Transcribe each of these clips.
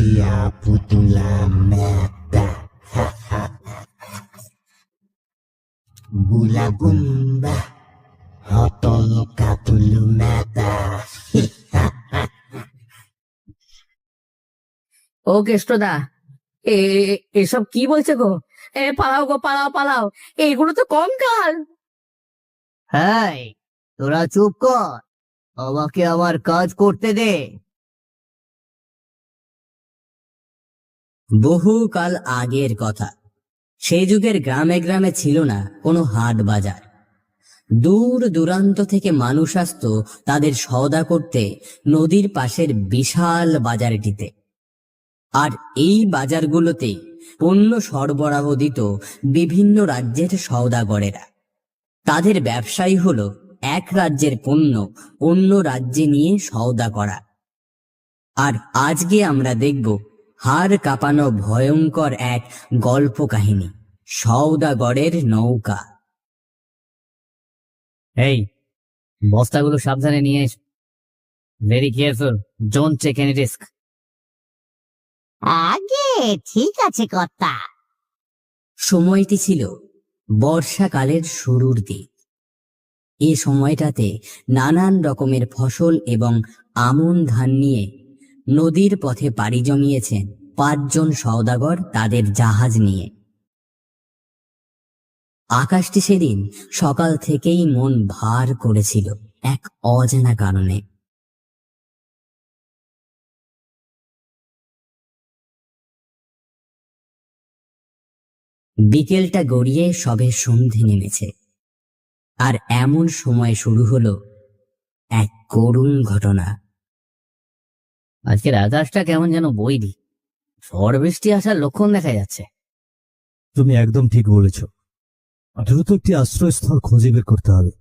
Ia putula mata. Bula bumba. Hotolo katulu mata. ও কেষ্টদা, এসব কি বলছে গো? পালাও গো, পালাও পালাও, এগুলো তো কঙ্কাল। হ্যাঁ, তোরা চুপ কর, আমাকে আমার কাজ করতে দে। বহুকাল আগের কথা। সেই যুগের গ্রামে গ্রামে ছিল না কোনো হাট বাজার। দূর দূরান্ত থেকে মানুষ আসতো তাদের সওদা করতে নদীর পাশের বিশাল বাজারটিতে। আর এই বাজারগুলোতে পণ্য সরবরাহ দিত বিভিন্ন রাজ্যের সওদাগরেরা। তাদের ব্যবসাই হলো এক রাজ্যের পণ্য অন্য রাজ্যে নিয়ে সওদা করা। আর আজকে আমরা দেখব হাড় কাঁপানো ভয়ঙ্কর এক গল্প কাহিনী, সওদাগরের নৌকা। এই বস্তাগুলো সাবধানে নিয়ে এস। Very careful, don't take any risk. আগে ঠিক আছে কর্তা। সময়টি ছিল বর্ষাকালের শুরুর দিক। এ সময়টাতে নানান রকমের ফসল এবং আমন ধান নিয়ে নদীর পথে পাড়ি জমিয়েছেন 5 জন সওদাগর তাদের জাহাজ নিয়ে। আকাশটি সেদিন সকাল থেকেই মন ভার করেছিল এক অজানা কারণে। বিকেলটা গড়িয়ে সবে সন্ধে নেমেছে, আর এমন সময় শুরু হলো এক করুণ ঘটনা। আজকের আকাশটা কেমন যেন বৈরি, ঝড় বৃষ্টি আসার লক্ষণ দেখা যাচ্ছে। তুমি একদম ঠিক বলেছ। দ্রুত একটি আশ্রয়স্থল খুঁজে বের করতে হবে।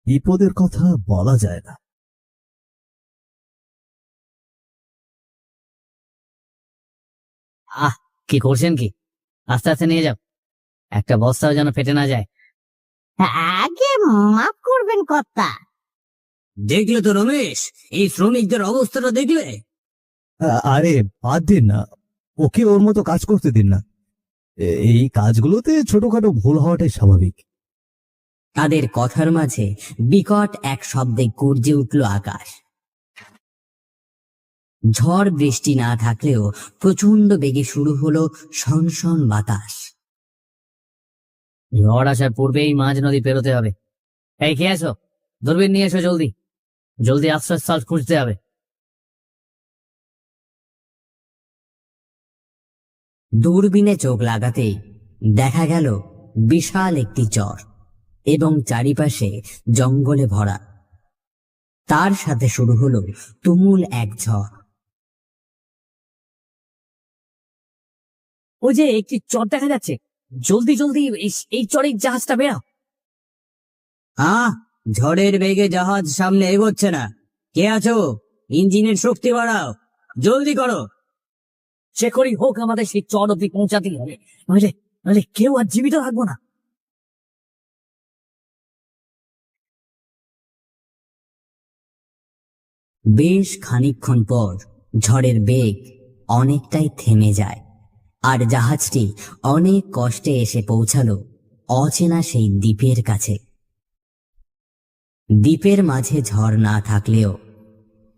বিপদের কথা বলা যায় না। কি করছেন কি? আস্তে আস্তে নিয়ে যাও, একটা বস্তাও যেন ফেটে না যায়। আগে মাফ করবেন কর্তা। দেখলে তো রমেশ, এই শ্রমিকদের অবস্থাটা দেখলে? আরে বাদ দিন না, ওকে ওর মতো কাজ করতে দিন না। এই কাজগুলোতে ছোটখাটো ভুল হওয়াটাই স্বাভাবিক। তাদের কথার মাঝে বিকট এক শব্দে গর্জে উঠল আকাশ। ঝড় বৃষ্টি না থাকলেও প্রচন্ড বেগে শুরু হলো সনসন বাতাস। ঝড় আসার পূর্বেই মাঝ নদী পেরোতে হবে। এই কে আছো? দূরবীন নিয়ে এসো, জলদি জলদি আশ্রয়স্থল খুঁজতে হবে। দূরবীনে চোখ লাগাতেই দেখা গেল বিশাল একটি চর এবং চারিপাশে জঙ্গলে ভরা। তার সাথে শুরু হলো তুমুল এক ঝড়। ওই যে একটি চর দেখা যাচ্ছে, জলদি জলদি এই চরের জাহাজটা বেরাও। ঝড়ের বেগে জাহাজ সামনে এগোচ্ছে না। কে আছো? ইঞ্জিনের শক্তি বাড়াও, জলদি করো। সে করেই হোক আমাদের সেই চর অব্দি পৌঁছাতেই হবে, নইলে নইলে কেউ আর জীবিত থাকবো না। বেশ খানিকক্ষণ পর ঝড়ের বেগ অনেকটাই থেমে যায়, আর জাহাজটি অনেক কষ্টে এসে পৌঁছালো অচেনা সেই দ্বীপের কাছে। দ্বীপের মাঝে ঝড় না থাকলেও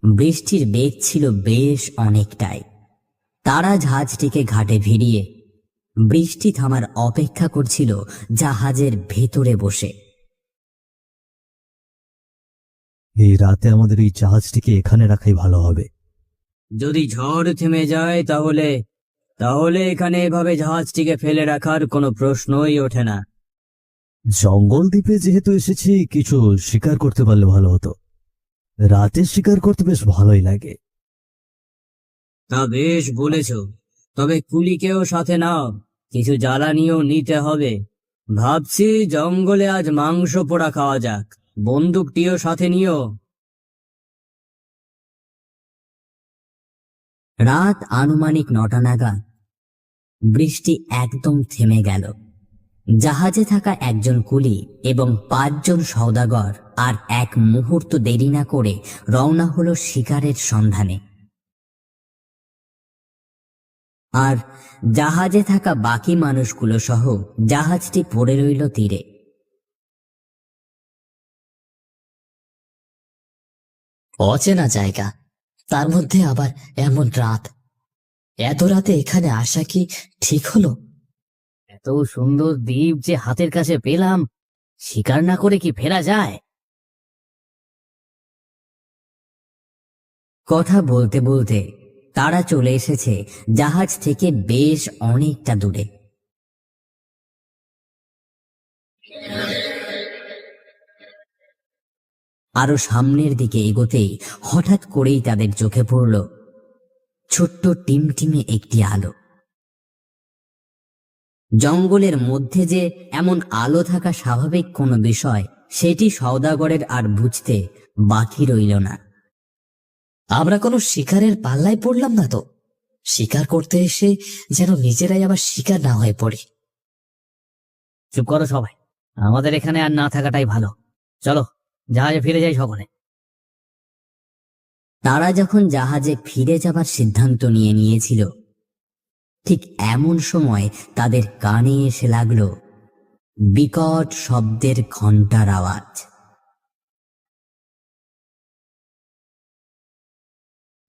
বৃষ্টির বেগ ছিল বেশ অনেকটাই। তারা জাহাজটিকে ঘাটে ভিড়িয়ে বৃষ্টি থামার অপেক্ষা করছিল জাহাজের ভেতরে বসে। এই রাতে আমাদের এই জাহাজটিকে এখানে রাখাই ভালো হবে। যদি ঝড় থেমে যায় তাহলে তাহলে এখানে এভাবে জাহাজটিকে ফেলে রাখার কোনো প্রশ্নই ওঠে না। জঙ্গল দ্বীপে যেহেতু এসেছি, কিছু শিকার করতে পারলে ভালো হতো। রাতে শিকার করতে বেশ ভালোই লাগে। তা বেশ বলেছ, তবে কুলিকেও সাথে নাও, কিছু জ্বালানিও নিতে হবে। ভাবছি জঙ্গলে আজ মাংস পোড়া খাওয়া যাক, বন্দুকটিও সাথে নিও। রাত আনুমানিক 9টা নাগাদ বৃষ্টি একদম থেমে গেল। জাহাজে থাকা একজন কুলি এবং 5 জন সওদাগর আর এক মুহূর্ত দেরি না করে রওনা হলো শিকারের সন্ধানে। আর জাহাজে থাকা বাকি মানুষগুলো সহ জাহাজটি পড়ে রইল তীরে। অচেনা জায়গা, তার মধ্যে আবার এমন রাত। এত রাতে এখানে আসা কি ঠিক হলো? এত সুন্দর দ্বীপ যে হাতের কাছে পেলাম, শিকার না করে কি ফেরা যায়? কথা বলতে বলতে তারা চলে এসেছে জাহাজ থেকে বেশ অনেকটা দূরে। আরো সামনের দিকে এগোতেই হঠাৎ করেই তাদের চোখে পড়ল ছোট্ট টিমটিমে একটি আলো। জঙ্গলের মধ্যে যে এমন আলো থাকা স্বাভাবিক কোনো বিষয়, সেটি সওদাগরের আর বুঝতে বাকি রইল না। আমরা কোনো শিকারের পাল্লায় পড়লাম না তো? শিকার করতে এসে যেন নিজেরাই আবার শিকার না হয়ে পড়ি। চুপ করো সবাই, আমাদের এখানে আর না থাকাটাই ভালো। চলো জাহাজে ফিরে যাই সকলে। তারা যখন জাহাজে ফিরে যাবার সিদ্ধান্ত নিয়ে নিয়েছিল, ঠিক এমন সময় তাদের কানে এসে লাগলো বিকট শব্দের ঘণ্টার আওয়াজ।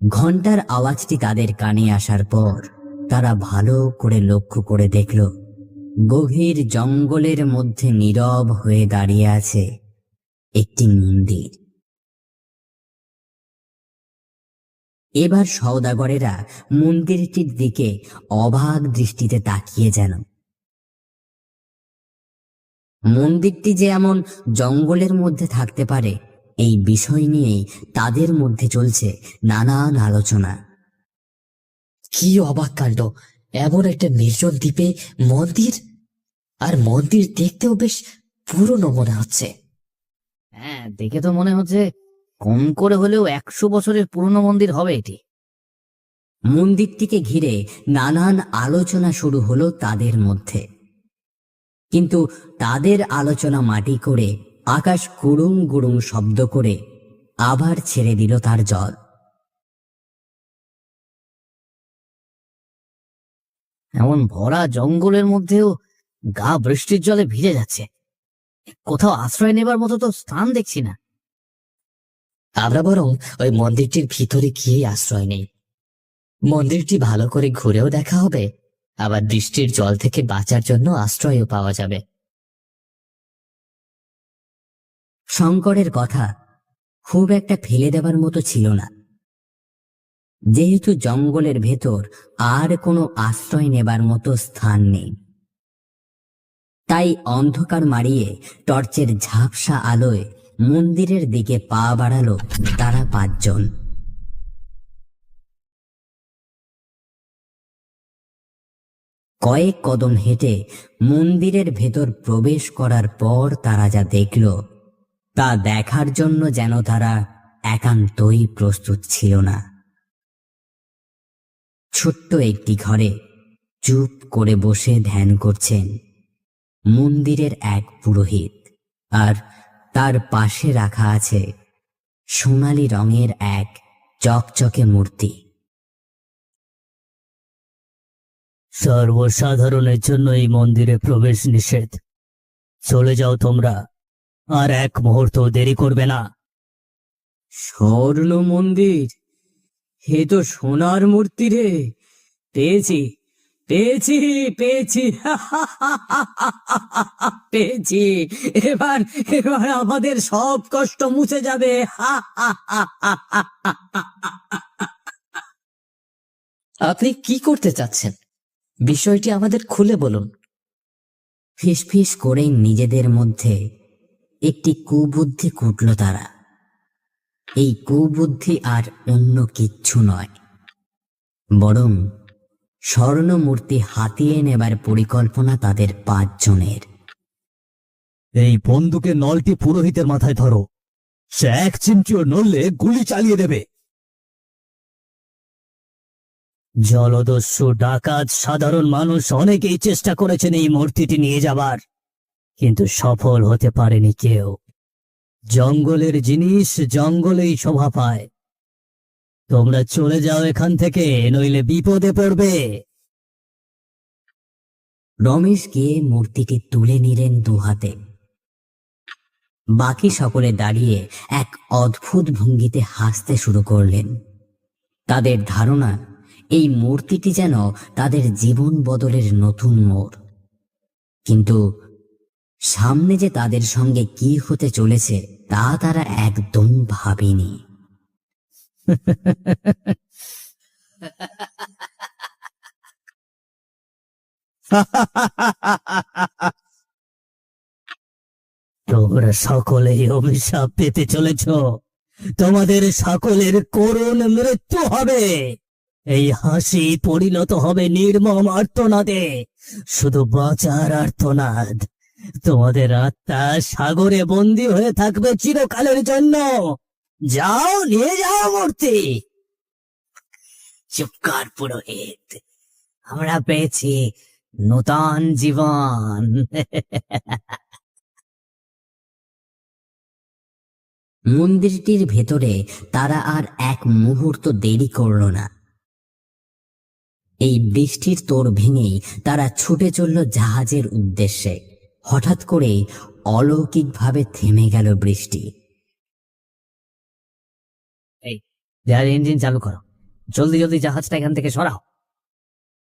ঘণ্টার আওয়াজটি তাদের কানে আসার পর তারা ভালো করে লক্ষ্য করে দেখল গভীর জঙ্গলের মধ্যে নীরব হয়ে দাঁড়িয়ে আছে একটি মন্দির। এবার সওদাগরেরা মন্দিরটির দিকে অবাক দৃষ্টিতে তাকিয়ে যেন। মন্দিরটি যে এমন জঙ্গলের মধ্যে থাকতে পারে, এই বিষয় নিয়েই তাদের মধ্যে চলছে নানান আলোচনা। কি অবাক কাণ্ড! এমন একটা নির্জন দ্বীপে মন্দির, আর মন্দির দেখতেও বেশ পুরনো মনে হচ্ছে। হ্যাঁ, দেখে তো মনে হচ্ছে কম করে হলেও 100 বছরের পুরনো মন্দির হবে এটি। মন্দিরটিকে ঘিরে নানান আলোচনা শুরু হলো তাদের মধ্যে, কিন্তু তাদের আলোচনা মাটি করে আকাশ গুড়ুং গুড়ুং শব্দ করে আবার ছেড়ে দিল তার জল। এমন ভরা জঙ্গলের মধ্যেও গা বৃষ্টির জলে ভিজে যাচ্ছে। কোথাও আশ্রয় নেবার মতো তো স্থান দেখছি না। আমরা বরং ওই মন্দিরটির ভিতরে গিয়ে আশ্রয় নেই। মন্দিরটি ভালো করে ঘুরেও দেখা হবে, আবার বৃষ্টির জল থেকে বাঁচার জন্য আশ্রয়ও পাওয়া যাবে। শঙ্করের কথা খুব একটা ফেলে দেবার মতো ছিল না। যেহেতু জঙ্গলের ভেতর আর কোনো আশ্রয় নেবার মতো স্থান নেই, তাই অন্ধকার মারিয়ে টর্চের ঝাপসা আলোয় মন্দিরের দিকে পা বাড়ালো তারা 5 জন। কয়েক কদম হেঁটে মন্দিরের ভেতর প্রবেশ করার পর তারা যা দেখল তা দেখার জন্য যেন তারা একান্তই প্রস্তুত ছিল না। ছোট্ট একটি ঘরে চুপ করে বসে ধ্যান করছেন মন্দিরের এক পুরোহিত, আর তার পাশে রাখা আছে সোনালী রঙের এক চকচকে মূর্তি। সর্বসাধারণের জন্য এই মন্দিরে প্রবেশ নিষেধ। চলে যাও তোমরা, আর 1 মুহূর্ত দেরি করবে না। স্বর্ণ মন্দির? হে তো সোনার মূর্তি রে! পেয়েছি পেয়েছি পেয়েছি পেয়েছি! এবার এবার আমাদের সব কষ্ট মুছে যাবে। আপনি কি করতে চাচ্ছেন? বিষয়টি আমাদের খুলে বলুন। ফিসফিস করে নিজেদের মধ্যে একটি কুবুদ্ধি কুটল তারা। এই কুবুদ্ধি আর অন্য কিচ্ছু নয়, বরং স্বর্ণ মূর্তি হাতিয়ে নেবার পরিকল্পনা তাদের 5 জনের। এই বন্দুকের নলটি পুরোহিতের মাথায় ধরো। সে 1 চিমটিও নড়লে গুলি চালিয়ে দেবে। জলদস্যু, ডাকাত, সাধারণ মানুষ অনেকেই চেষ্টা করেছেন এই মূর্তিটি নিয়ে যাবার, কিন্তু সফল হতে পারেনি কেউ। জঙ্গলের জিনিস জঙ্গলেই শোভা পায়। তোমরা চলে যাও এখান থেকে, নইলে বিপদে পড়বে। রমেশ গিয়ে মূর্তিটি তুলে নিলেন দুহাতে। বাকি সকলে দাঁড়িয়ে এক অদ্ভুত ভঙ্গিতে হাসতে শুরু করলেন। তাদের ধারণা এই মূর্তিটি যেন তাদের জীবন বদলের নতুন মোড়। কিন্তু সামনে যে তাদের সঙ্গে কি হতে চলেছে তা তারা একদম ভাবেনি। তোমরা সকলেই অভিশাপ পেতে চলেছ। তোমাদের সকলের করুণ মৃত্যু হবে। এই হাসি পরিণত হবে নির্মম আর্তনাদে, শুধু বাঁচার আর্তনাদ। তোমাদের আত্মা সাগরে বন্দী হয়ে থাকবে চিরকালের জন্য। যাও, নিয়ে যাও মূর্তি। চুপ কর পুরোহিত, আমরা পেয়েছি নূতন জীবন। মন্দিরটির ভেতরে তারা আর এক মুহূর্ত দেরি করল না। এই বৃষ্টির তোড় ভেঙেই তারা ছুটে চলল জাহাজের উদ্দেশ্যে। হঠাৎ করে অলৌকিকভাবে থেমে গেল বৃষ্টি। জাহাজ ইঞ্জিন চালু করো, জলদি জলদি জাহাজটা এখান থেকে সরাও।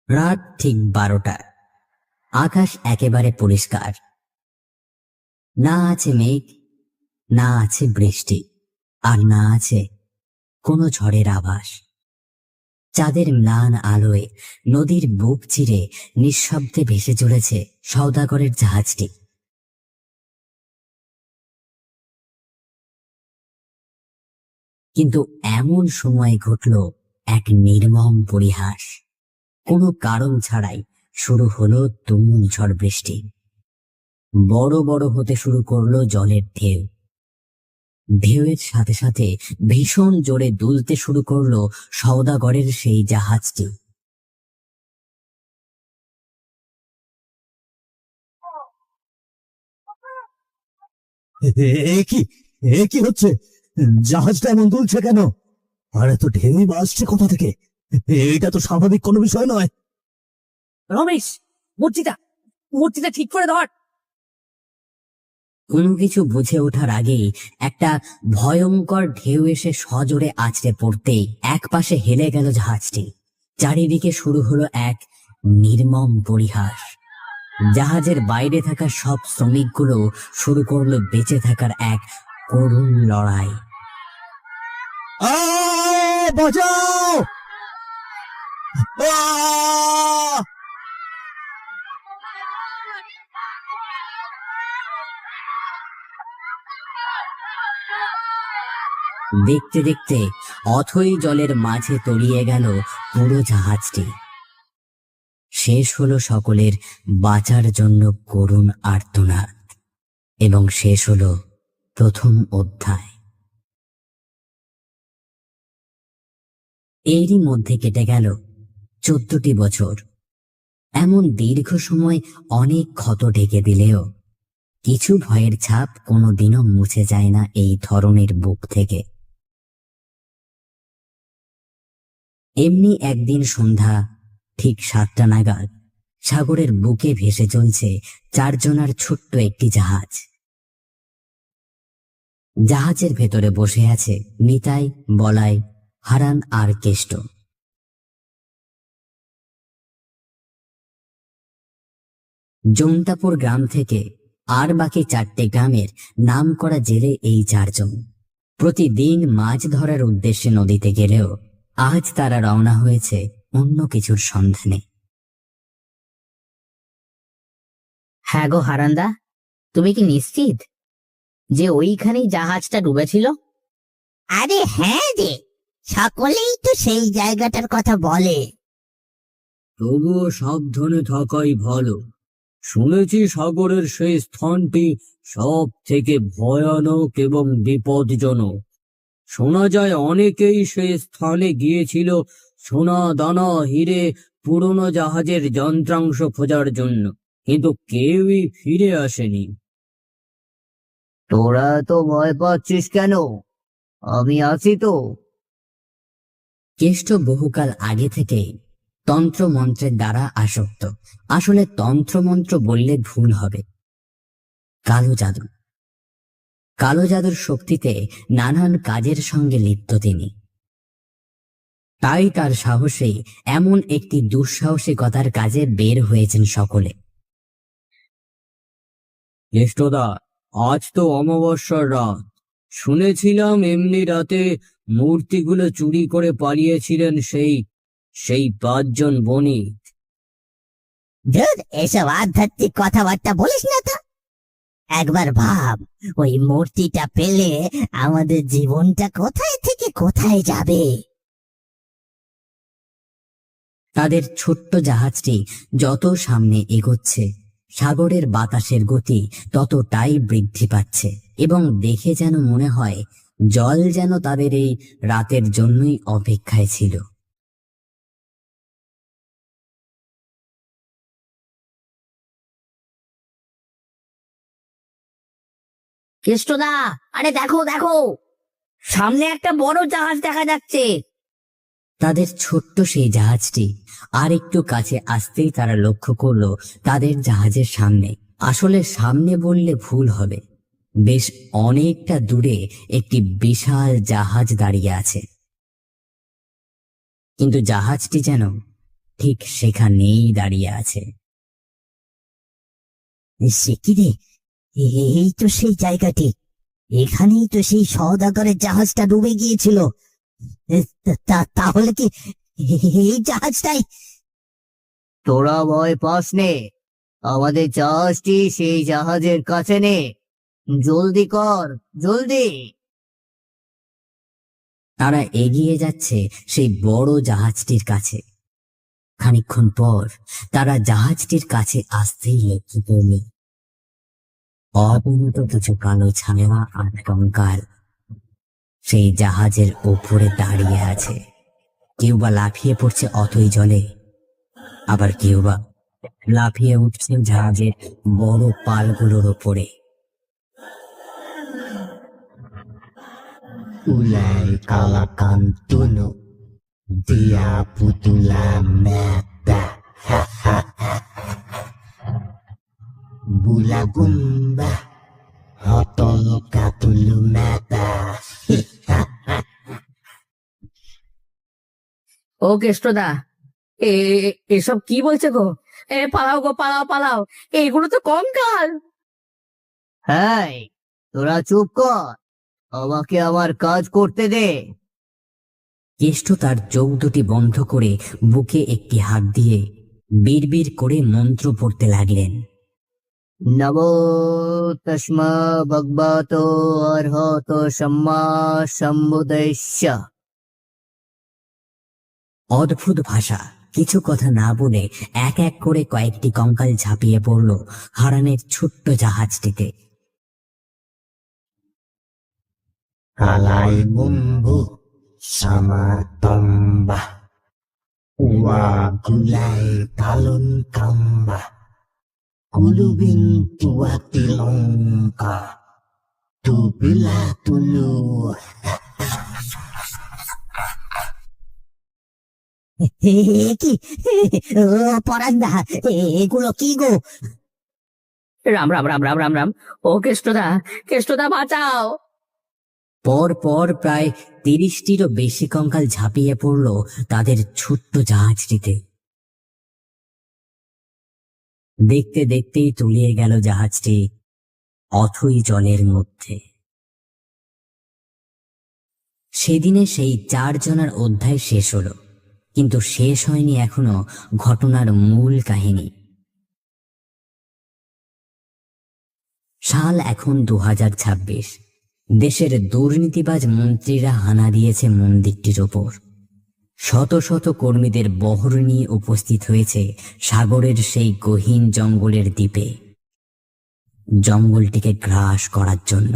রাত ঠিক 12টা। আকাশ একেবারে পরিষ্কার। না আছে মেঘ, না আছে বৃষ্টি, আর না আছে কোনো ঝড়ের আভাস। চাঁদের ম্লান আলোয় নদীর বুক চিরে নিঃশব্দে ভেসে চলেছে সওদাগরের জাহাজটি। কিন্তু এমন সময় ঘটল এক নির্মম পরিহাস। কোনো কারণ ছাড়াই শুরু হলো তুমুল ঝড় বৃষ্টি। বড় বড় হতে শুরু করলো জলের ঢেউ। ঢেউয়ের সাথে সাথে ভীষণ জোরে দুলতে শুরু করলো সওদাগরের সেই জাহাজটি। এ কি হচ্ছে? জাহাজটা এমন দুলছে কেন? আর এত ঢেউ আসছে কোথা থেকে? এটা তো স্বাভাবিক কোনো বিষয় নয়। রমেশ, মূর্তিটা মূর্তিটা ঠিক করে ধর। কোনো কিছু বুঝে ওঠার আগেই একটা ভয়ঙ্কর ঢেউ এসে সজোরে আছড়ে পড়তেই একপাশে হেলে গেল জাহাজটি। চারিদিকে শুরু হলো এক নির্মম পরিহাস। জাহাজের বাইরে থাকা সব শ্রমিকগুলো শুরু করলো বেঁচে থাকার এক করুণ লড়াই। বাঁচাও! দেখতে দেখতে অথই জলের মাঝে তলিয়ে গেল পুরো জাহাজটি। শেষ হলো সকলের বাঁচার জন্য করুণ আর্তনাদ, এবং শেষ হলো প্রথম অধ্যায়। এরই মধ্যে কেটে গেল 14টি বছর। এমন দীর্ঘ সময় অনেক ক্ষত ঢেকে দিলেও কিছু ভয়ের ছাপ কোনোদিনও মুছে যায় না এই ধরনের বুক থেকে। এমনি একদিন সন্ধ্যা ঠিক 7টা নাগাদ সাগরের বুকে ভেসে চলছে 4 জনার ছোট্ট একটি জাহাজ। জাহাজের ভেতরে বসে আছে নিতাই, বলাই, হারান আর কেষ্ট। জমতাপুর গ্রাম থেকে আর বাকি 4টে গ্রামের নাম করা জেলে এই 4 জন। প্রতিদিন মাছ ধরার উদ্দেশ্যে নদীতে গেলেও আজ তারা রওনা হয়েছে অন্য কিছুর সন্ধানে। হ্যাঁ গো হারান্দা, তুমি কি নিশ্চিত যে ওইখানেই জাহাজটা ডুবেছিল? আরে হ্যাঁ রে, সকলেই তো সেই জায়গাটার কথা বলে। তবুও সাবধানে থাকাই ভালো। শুনেছি সাগরের সেই স্থানটি সব থেকে ভয়ানক এবং বিপজ্জনক। শোনা যায় অনেকেই সেই স্থানে গিয়েছিল সোনা, দানা, হিরে, পুরনো জাহাজের যন্ত্রাংশ খোঁজার জন্য, কিন্তু কেউই ফিরে আসেনি। তোরা তো ভয় পাচ্ছিস কেন? আমি আছি তো। কেষ্ট বহুকাল আগে থেকে তন্ত্রমন্ত্রের দ্বারা আসক্ত। আসলে তন্ত্রমন্ত্র বললে ভুল হবে, কালো জাদু। কালো জাদুর শক্তিতে নানান কাজের সঙ্গে লিপ্ত তিনি। তাই তার সাহসে এমন একটি দুঃসাহসিকতার কাজে বের হয়েছেন সকলে। জ্যেষ্ঠদা, আজ তো অমাবস্যার রাত। শুনেছিলাম এমনি রাতে মূর্তিগুলো চুরি করে পালিয়েছিলেন সেই 5 জন বণিক। ধুর, এসব আধ্যাত্মিক কথাবার্তা বলিস না তো। একবার ভাব, ওই মূর্তিটা পেলে আমাদের জীবনটা কোথায় থেকে কোথায় যাবে। তাদের ছোট্ট জাহাজটি যত সামনে এগোচ্ছে, সাগরের বাতাসের গতি ততটাই বৃদ্ধি পাচ্ছে এবং দেখে যেন মনে হয় জল যেন তাদের এই রাতের জন্যই অপেক্ষায় ছিল। কেষ্টদা, আরে দেখো দেখো, সামনে একটা বড় জাহাজ দেখা যাচ্ছে। তাদের ছোট্ট সেই জাহাজটি আর একটু কাছে আসতেই তারা লক্ষ্য করলো তাদের জাহাজের সামনে, আসলে সামনে বললে ভুল হবে, বেশ অনেকটা দূরে একটি বিশাল জাহাজ দাঁড়িয়ে আছে। কিন্তু জাহাজটি যেন ঠিক সেখানেই দাঁড়িয়ে আছে। সে কি রে, এই তো সেই জায়গাটি। এখানেই তো সেই সওদাগরের জাহাজটা ডুবে গিয়েছিল। তাহলে কি এই জাহাজটাই? তোরা ভয় পাস নে, আমাদের জাহাজটি সেই জাহাজের কাছে নে। জলদি কর, জলদি। তারা এগিয়ে যাচ্ছে সেই বড় জাহাজটির কাছে। খানিকক্ষণ পর তারা জাহাজটির কাছে আসতেই লক্ষ্য করল অপরিণত কিছু কালো ছায়া আর কঙ্কাল সেই জাহাজের ওপরে দাঁড়িয়ে আছে। কেউ বা লাফিয়ে পড়ছে অতই জলে, আবার কেউ বা লাফিয়ে উঠছে জাহাজের বড় পালগুলোর ওপরে। Ulay kalakantunu. Dia putula meta. Bulagumba. Hotol katulu meta. ও কেষ্টদা, এসব কি বলছে গো? পালাও গো, পালাও পালাও, এইগুলো তো কঙ্কাল। হ্যাঁ, তোরা চুপ কর, আমাকে আমার কাজ করতে দে। কেষ্ট তার চোখ দুটি বন্ধ করে বুকে একটি হাত দিয়ে বিড়বিড় করে মন্ত্র পড়তে লাগলেন। নমো তস্মা ভগবতো অর্হতো সম্মা সম্বুদ্ধস্য। অদ্ভুত ভাষা। কিছু কথা না বলে এক এক করে কয়েকটি কঙ্কাল ঝাঁপিয়ে পড়ল হারানের ছোট্ট জাহাজটিতে। Kalay mumbu. Sama tomba. Uwa gulay talon kamba. Kulubing tuwa tilongka. Tubila tulu. কি পরান্দা, এগুলো কি গো? রাম রাম রাম রাম রাম রাম। ও কেষ্টদা, কেষ্টদা বাঁচাও। পর পর প্রায় 30টিরও বেশি কঙ্কাল ঝাঁপিয়ে পড়ল তাদের ছোট্ট জাহাজটিতে। দেখতে দেখতেই তলিয়ে গেল জাহাজটি অথই জলের মধ্যে। সেদিনে সেই 4 জনের অধ্যায় শেষ হলো, কিন্তু শেষ হয়নি এখনো ঘটনার মূল কাহিনী। সাল এখন 2026। দেশের দুর্নীতিবাজ মন্ত্রীরা হানা দিয়েছে মন্দিরটির ওপর। শত শত কর্মীদের বহর নিয়ে উপস্থিত হয়েছে সাগরের সেই গহীন জঙ্গলের দ্বীপে, জঙ্গলটিকে গ্রাস করার জন্য।